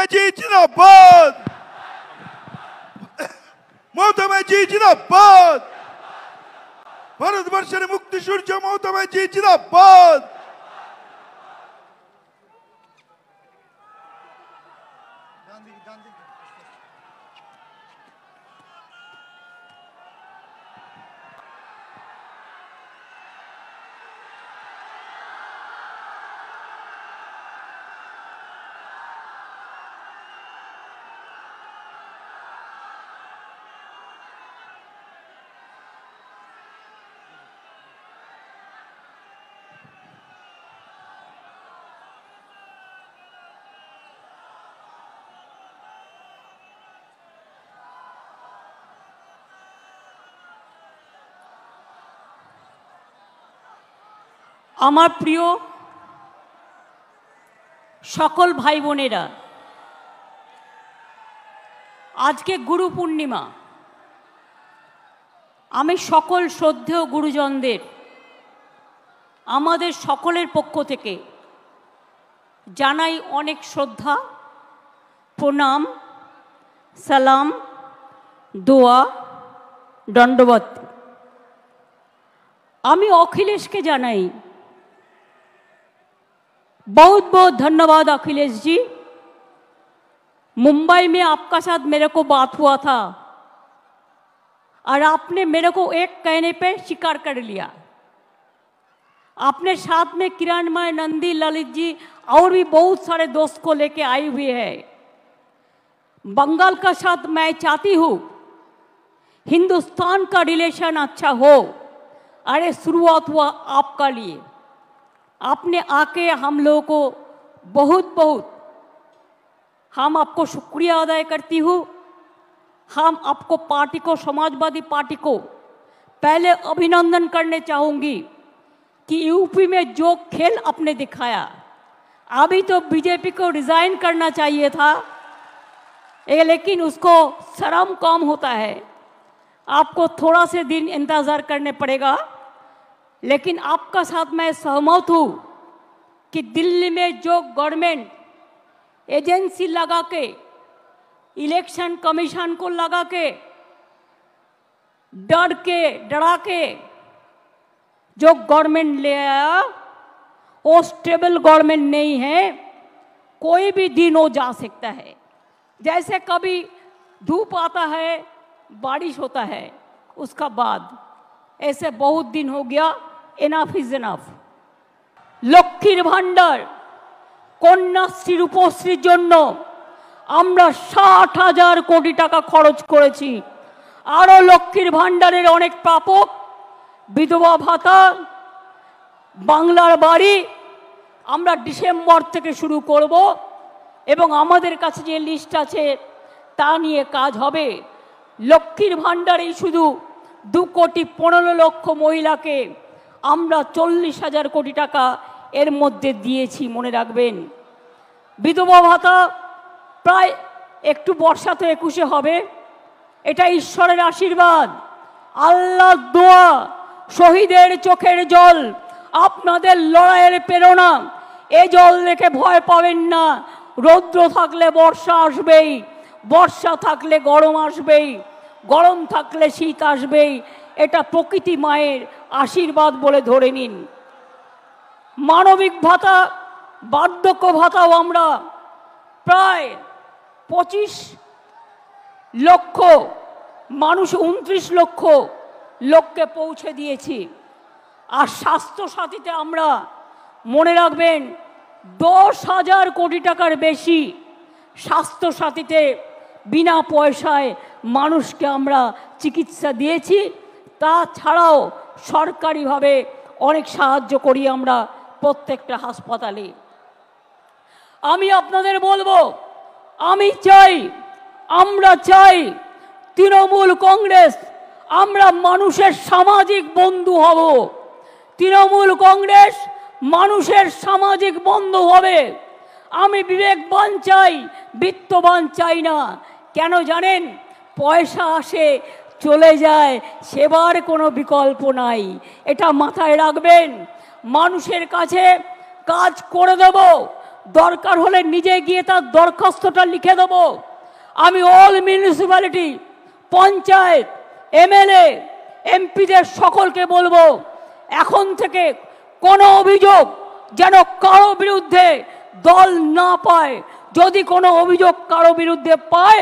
ব্যানার্জি জিন্দাবাদ, মমতা ব্যানার্জি জিন্দাবাদ, ভারতবর্ষের মুক্তি সূর্য মমতা ব্যানার্জি জিন্দাবাদ। আমার প্রিয় সকল ভাই বোনেরা, আজকে গুরু পূর্ণিমা। আমি সকল শ্রদ্ধেয় গুরুজনদের আমাদের সকলের পক্ষ থেকে জানাই অনেক শ্রদ্ধা, প্রণাম, সালাম, দোয়া, দণ্ডবত। আমি अखिलेश के জানাই बहुत बहुत धन्यवाद अखिलेश जी। मुंबई में आपका साथ मेरे को बात हुआ था और आपने मेरे को एक कहने पे स्वीकार कर लिया। आपने साथ में किरणमय, नंदी, ललित जी और भी बहुत सारे दोस्त को लेके आई हुई है। बंगाल का साथ मैं चाहती हूँ हिंदुस्तान का रिलेशन अच्छा हो। अरे शुरुआत हुआ आपका लिए, आपने आके हम लोगों को बहुत बहुत हम आपको शुक्रिया अदा करती हूँ। हम आपको पार्टी को, समाजवादी पार्टी को पहले अभिनंदन करने चाहूँगी कि यूपी में जो खेल आपने दिखाया, अभी तो बीजेपी को रिजाइन करना चाहिए था, लेकिन उसको शर्म कम होता है, आपको थोड़ा से दिन इंतज़ार करने पड़ेगा। लेकिन आपका साथ मैं सहमत हूँ कि दिल्ली में जो गवर्नमेंट एजेंसी लगा के, इलेक्शन कमीशन को लगा के, डरा के जो गवर्नमेंट ले आया, वो स्टेबल गवर्नमेंट नहीं है। कोई भी दिन हो जा सकता है, जैसे कभी धूप आता है, बारिश होता है, उसका बाद ऐसे बहुत दिन हो गया। Enough is enough. লক্ষ্মীর ভাণ্ডার, কন্যাশ্রী, রূপশ্রীর জন্য আমরা 60,000 কোটি টাকা খরচ করেছি। আরও লক্ষ্মীর ভাণ্ডারের অনেক প্রাপক, বিধবা ভাতা, বাংলার বাড়ি আমরা ডিসেম্বর থেকে শুরু করব এবং আমাদের কাছে যে লিস্ট আছে তা নিয়ে কাজ হবে। লক্ষ্মীর ভাণ্ডারেই শুধু 2,15,00,000 মহিলাকে আমরা 40,000 কোটি টাকা এর মধ্যে দিয়েছি, মনে রাখবেন। বিধবা ভাতা প্রায় একটু বর্ষা তো 21-এ হবে, এটা ঈশ্বরের আশীর্বাদ, আল্লাহর দোয়া, শহীদের চোখের জল, আপনাদের লড়াইয়ের প্রেরণা। এ জল দেখে ভয় পাবেন না। রৌদ্র থাকলে বর্ষা আসবেই, বর্ষা থাকলে গরম আসবেই, গরম থাকলে শীত আসবেই। এটা প্রকৃতি মায়ের আশীর্বাদ বলে ধরে নিন। মানবিক ভাতা, বার্ধক্য ভাতাও আমরা প্রায় 25 লক্ষ মানুষ, 29 লক্ষ লোককে পৌঁছে দিয়েছি। আর স্বাস্থ্য সাথীতে আমরা, মনে রাখবেন, 10,000 কোটি টাকার বেশি স্বাস্থ্য সাথীতে বিনা পয়সায় মানুষকে আমরা চিকিৎসা দিয়েছি। তাছাড়াও সরকারিভাবে অনেক সাহায্য করি আমরা প্রত্যেকটা হাসপাতালে। আমি আপনাদের বলবো, আমি চাই, আমরা চাই তৃণমূল কংগ্রেস, আমরা মানুষের সামাজিক বন্ধু হব। তৃণমূল কংগ্রেস মানুষের সামাজিক বন্ধু হবে। আমি বিবেকবান চাই, বিত্তবান চাই না। কেন জানেন? পয়সা আসে চলে যায়, সেবার কোনো বিকল্প নাই, এটা মাথায় রাখবেন। মানুষের কাছে কাজ করে দেব, দরকার হলে নিজে গিয়ে তার দরখাস্তটা লিখে দেব। আমি অল মিউনিসিপ্যালিটি, পঞ্চায়েত, এমএলএ, এমপিদের সকলকে বলবো, এখন থেকে কোনো অভিযোগ যেন কারো বিরুদ্ধে দল না পায়। যদি কোনো অভিযোগ কারো বিরুদ্ধে পায়,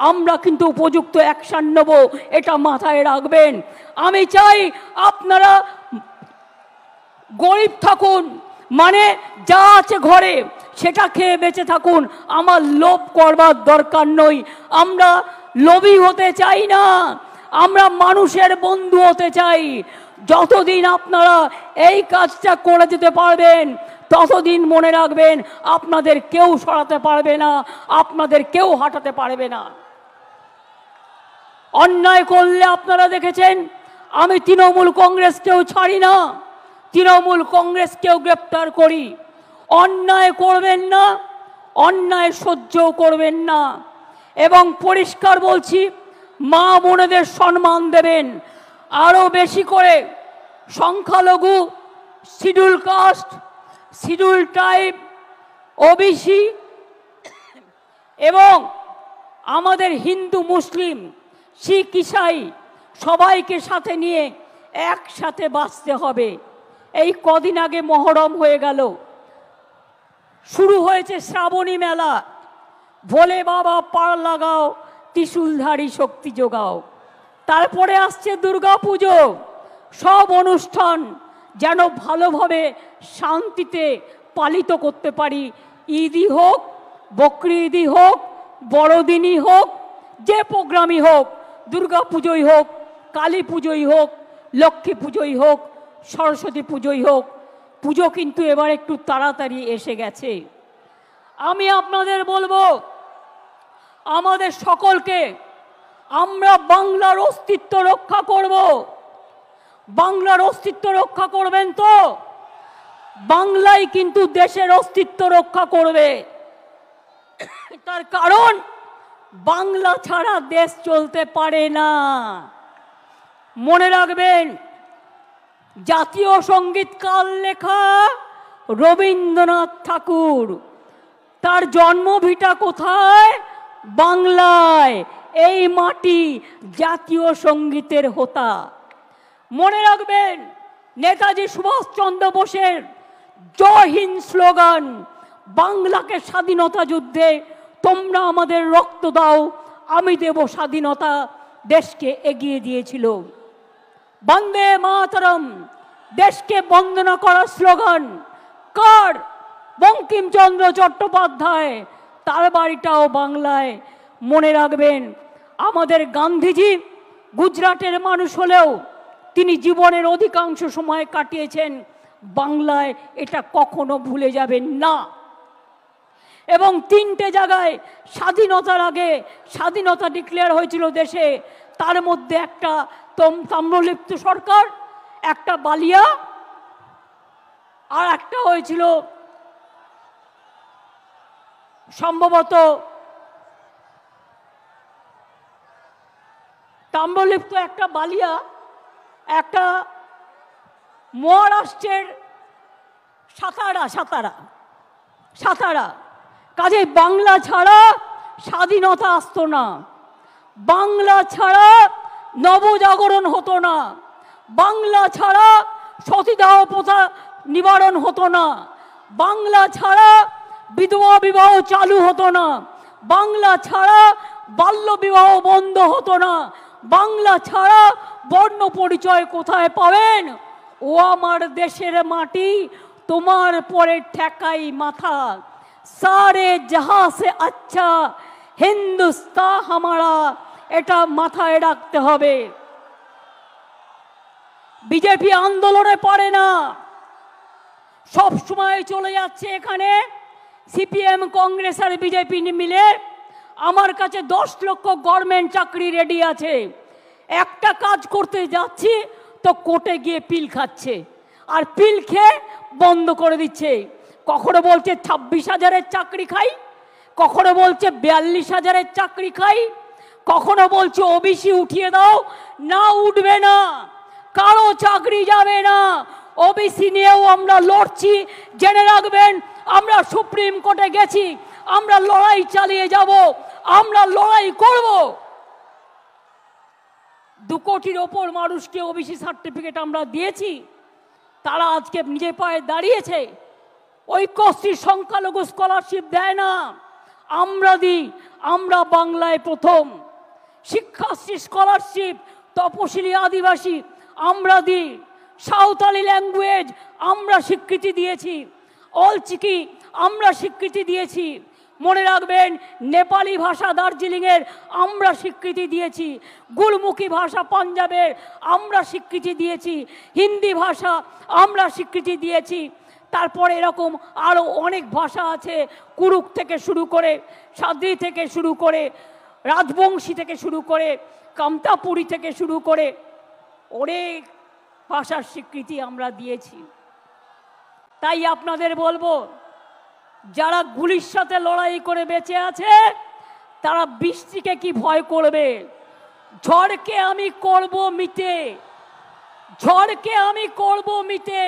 আমরা কিন্তু উপযুক্ত অ্যাকশন নেব, এটা মাথায় রাখবেন। আমি চাই আপনারা গরিব থাকুন, মানে যা আছে ঘরে সেটা খেয়ে বেঁচে থাকুন। আমার লোভ করবার দরকার নই, আমরা লোভী হতে চাই না, আমরা মানুষের বন্ধু হতে চাই। যতদিন আপনারা এই কাজটা করে যেতে পারবেন, ততদিন মনে রাখবেন আপনাদের কেউ সরাতে পারবে না, আপনাদের কেউ হাঁটাতে পারবে না। অন্যায় করলে আপনারা দেখেছেন, আমি তৃণমূল কংগ্রেসকেও ছাড়ি না, তৃণমূল কংগ্রেসকেও গ্রেপ্তার করি। অন্যায় করবেন না, অন্যায় সহ্যও করবেন না। এবং পরিষ্কার বলছি, মা বোনেদের সম্মান দেবেন। আরও বেশি করে সংখ্যালঘু, schedule caste, schedule tribe, OBC এবং আমাদের হিন্দু, মুসলিম, শিখ, ইসাই সবাইকে সাথে নিয়ে একসাথে বাঁচতে হবে। এই কদিন আগে মহরম হয়ে গেল, শুরু হয়েছে শ্রাবণী মেলা। ভোলে বাবা পার লাগাও, ত্রিশূলধারী শক্তি যোগাও। তারপরে আসছে দুর্গা পুজো। সব অনুষ্ঠান যেন ভালোভাবে শান্তিতে পালিত করতে পারি। ঈদই হোক, বকরি ঈদই হোক, বড়দিনই হোক, যে প্রোগ্রামই হোক, দুর্গা পুজোই হোক, কালী পুজোই হোক, লক্ষ্মী পুজোই হোক, সরস্বতী পুজোই হোক, পুজো কিন্তু এবার একটু তাড়াতাড়ি এসে গেছে। আমি আপনাদের বলবো, আমাদের সকলকে, আমরা বাংলার অস্তিত্ব রক্ষা করব। বাংলার অস্তিত্ব রক্ষা করবেন তো? বাংলাই কিন্তু দেশের অস্তিত্ব রক্ষা করবে। তার কারণ বাংলা ছাড়া দেশ চলতে পারে না। মনে রাখবেন, জাতীয় সঙ্গীত কার লেখা? রবীন্দ্রনাথ ঠাকুর। তার জন্মভিটা কোথায়? বাংলায়। এই মাটি জাতীয় সঙ্গীতের হোতা। মনে রাখবেন, নেতাজি সুভাষচন্দ্র বোসের জয় হিন্দ স্লোগান বাংলাকে স্বাধীনতা যুদ্ধে তোমরা আমাদের রক্ত দাও, আমি দেব স্বাধীনতা, দেশকে এগিয়ে দিয়েছিল। বন্দে মাতরম, দেশকে বন্দনা করার স্লোগান কার? বঙ্কিমচন্দ্র চট্টোপাধ্যায়। তার বাড়িটাও বাংলায়। মনে রাখবেন, আমাদের গান্ধীজি গুজরাটের মানুষ হলেও তিনি জীবনের অধিকাংশ সময় কাটিয়েছেন বাংলায়, এটা কখনো ভুলে যাবেন না। এবং 3টে জায়গায় স্বাধীনতার আগে স্বাধীনতা ডিক্লেয়ার হয়েছিল দেশে, তার মধ্যে একটা তাম্রলিপ্ত সরকার, একটা বালিয়া, আর একটা হয়েছিল সম্ভবত তাম্রলিপ্ত, একটা বালিয়া, একটা মহারাষ্ট্রের সাতারা। কাজে বাংলা ছাড়া স্বাধীনতা আসতো না, বাংলা ছাড়া নবজাগরণ হতো না, বাংলা ছাড়া সতীদাহ প্রথা নিবারণ হতো না, বাংলা ছাড়া বিধবা বিবাহ চালু হতো না, বাংলা ছাড়া বাল্য বিবাহ বন্ধ হতো না, বাংলা ছাড়া বর্ণ পরিচয় কোথায় পাবেন? ও আমার দেশের মাটি, তোমার পরে ঠেকাই মাথা, সারে জাহাঁ সে আচ্ছা হিন্দুস্তান হামারা, এটা মাথায় রাখতে হবে। বিজেপি আন্দোলনে পারে না, সব সময় চলে যাচ্ছে এখানে সিপিএম, কংগ্রেস আর বিজেপি মিলে। আমার কাছে 10 লক্ষ গভর্নমেন্ট চাকরি রেডি আছে। একটা কাজ করতে যাচ্ছি তো কোর্টে গিয়ে পিল খাচ্ছে, আর পিল খেয়ে বন্ধ করে দিচ্ছে। কখনো বলছে 26,000-এর চাকরি খাই, কখনো বলছে 42,000-এর চাকরি খাই, কখনো বলছে ওবিসি উঠিয়ে দাও। না, উঠবে না, কারো চাকরি যাবে না। ওবিসি নিয়েও আমরা লড়ছি। জেনে রাখবেন, আমরা সুপ্রিম কোর্টে গেছি, আমরা লড়াই চালিয়ে যাব, আমরা লড়াই করব। 2 কোটির ওপর মানুষকে ওবিসি সার্টিফিকেট আমরা দিয়েছি, তারা আজকে নিজে পায়ে দাঁড়িয়েছে। ঐক্যশ্রী সংখ্যালঘু স্কলারশিপ দেয় না, আমরা দিই। আমরা বাংলায় প্রথম শিক্ষাশ্রী স্কলারশিপ তপশিলি আদিবাসী আমরা দিই। সাঁওতালি ল্যাঙ্গুয়েজ আমরা স্বীকৃতি দিয়েছি, অলচিকি আমরা স্বীকৃতি দিয়েছি। মনে রাখবেন, নেপালি ভাষা দার্জিলিংয়ের আমরা স্বীকৃতি দিয়েছি, গুরমুখী ভাষা পাঞ্জাবের আমরা স্বীকৃতি দিয়েছি, হিন্দি ভাষা আমরা স্বীকৃতি দিয়েছি। তারপরে এরকম আরও অনেক ভাষা আছে, কুরুক থেকে শুরু করে, সাদ্রি থেকে শুরু করে, রাজবংশী থেকে শুরু করে, কামতাপুরী থেকে শুরু করে অনেক ভাষার স্বীকৃতি আমরা দিয়েছি। তাই আপনাদের বলবো, যারা গুলির সাথে লড়াই করে বেঁচে আছে তারা বৃষ্টিকে কি ভয় করবে? ঝড়কে আমি করব মিটে, ঝড়কে আমি করব মিটে,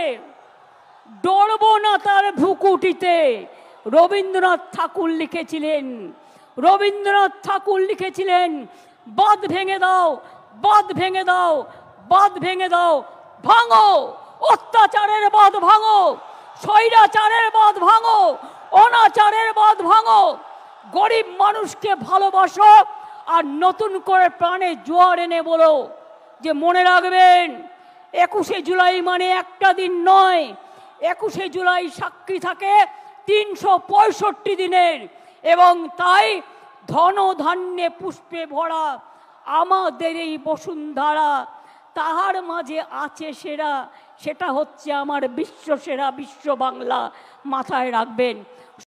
ডরব না তার ভুকুটিতে। রবীন্দ্রনাথ ঠাকুর লিখেছিলেন, রবীন্দ্রনাথ ঠাকুর লিখেছিলেন, বাঁধ ভেঙে দাও, বাঁধ ভেঙে দাও, বাঁধ ভেঙে দাও, ভাঙো অত্যাচারের বাঁধ, ভাঙো স্বৈরাচারের বাঁধ, ভাঙো অনাচারের বাঁধ, ভাঙো। গরিব মানুষকে ভালোবাসো আর নতুন করে প্রাণে জোয়ার এনে বলো যে মনে রাখবেন 21শে জুলাই মানে একটা দিন নয়, 21শে জুলাই সাক্ষী থাকে 365 দিনের। এবং তাই ধন ধান্যে পুষ্পে ভরা আমাদের এই বসুন্ধরা, তাহার মাঝে আছে সেরা, সেটা হচ্ছে আমার বিশ্ব সেরা বিশ্ব বাংলা। মাথায় রাখবেন।